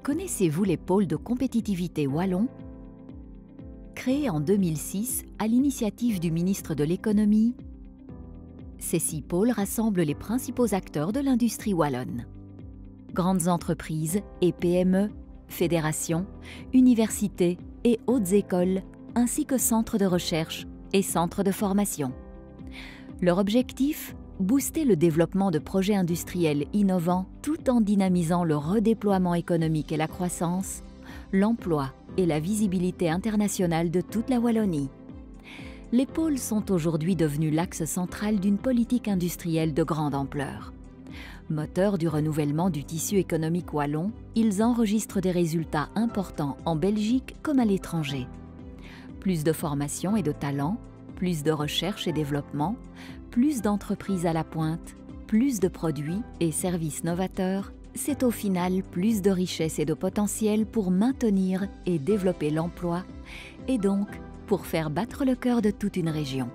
Connaissez-vous les pôles de compétitivité wallons? Créés en 2006 à l'initiative du ministre de l'Économie, ces 6 pôles rassemblent les principaux acteurs de l'industrie wallonne. Grandes entreprises et PME, fédérations, universités et hautes écoles, ainsi que centres de recherche et centres de formation. Leur objectif? Booster le développement de projets industriels innovants tout en dynamisant le redéploiement économique et la croissance, l'emploi et la visibilité internationale de toute la Wallonie. Les pôles sont aujourd'hui devenus l'axe central d'une politique industrielle de grande ampleur. Moteurs du renouvellement du tissu économique wallon, ils enregistrent des résultats importants en Belgique comme à l'étranger. Plus de formation et de talent, plus de recherche et développement, plus d'entreprises à la pointe, plus de produits et services novateurs, c'est au final plus de richesses et de potentiel pour maintenir et développer l'emploi et donc pour faire battre le cœur de toute une région.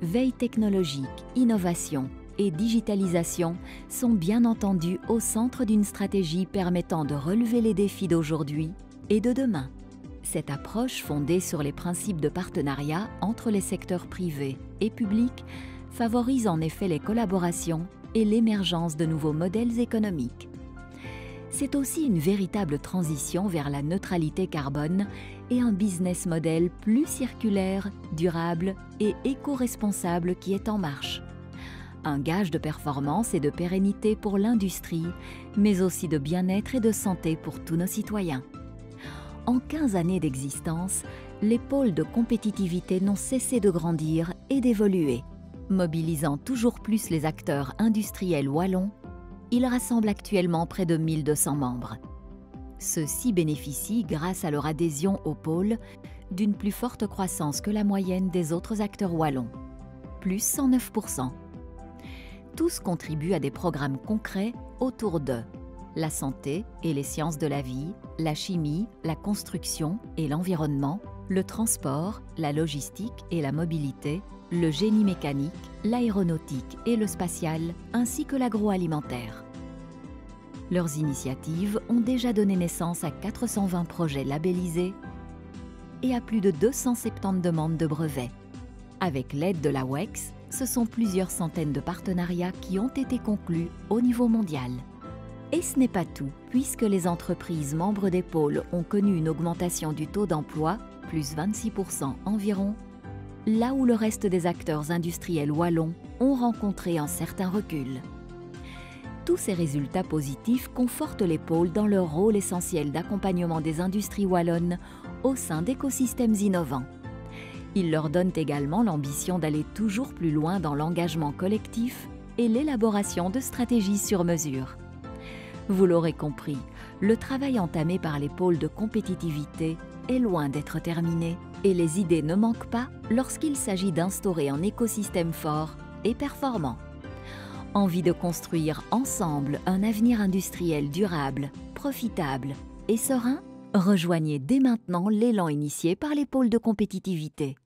Veille technologique, innovation et digitalisation sont bien entendu au centre d'une stratégie permettant de relever les défis d'aujourd'hui et de demain. Cette approche fondée sur les principes de partenariat entre les secteurs privés et publics favorise en effet les collaborations et l'émergence de nouveaux modèles économiques. C'est aussi une véritable transition vers la neutralité carbone et un business model plus circulaire, durable et éco-responsable qui est en marche. Un gage de performance et de pérennité pour l'industrie, mais aussi de bien-être et de santé pour tous nos citoyens. En 15 années d'existence, les pôles de compétitivité n'ont cessé de grandir et d'évoluer. Mobilisant toujours plus les acteurs industriels wallons, ils rassemblent actuellement près de 1200 membres. Ceux-ci bénéficient, grâce à leur adhésion au pôle, d'une plus forte croissance que la moyenne des autres acteurs wallons, plus 109%. Tous contribuent à des programmes concrets autour de la santé et les sciences de la vie, la chimie, la construction et l'environnement, le transport, la logistique et la mobilité, le génie mécanique, l'aéronautique et le spatial, ainsi que l'agroalimentaire. Leurs initiatives ont déjà donné naissance à 420 projets labellisés et à plus de 270 demandes de brevets. Avec l'aide de la WEX, ce sont plusieurs centaines de partenariats qui ont été conclus au niveau mondial. Et ce n'est pas tout, puisque les entreprises membres des pôles ont connu une augmentation du taux d'emploi, plus 26% environ, là où le reste des acteurs industriels wallons ont rencontré un certain recul. Tous ces résultats positifs confortent les pôles dans leur rôle essentiel d'accompagnement des industries wallonnes au sein d'écosystèmes innovants. Ils leur donnent également l'ambition d'aller toujours plus loin dans l'engagement collectif et l'élaboration de stratégies sur mesure. Vous l'aurez compris, le travail entamé par les pôles de compétitivité est loin d'être terminé et les idées ne manquent pas lorsqu'il s'agit d'instaurer un écosystème fort et performant. Envie de construire ensemble un avenir industriel durable, profitable et serein? Rejoignez dès maintenant l'élan initié par les pôles de compétitivité.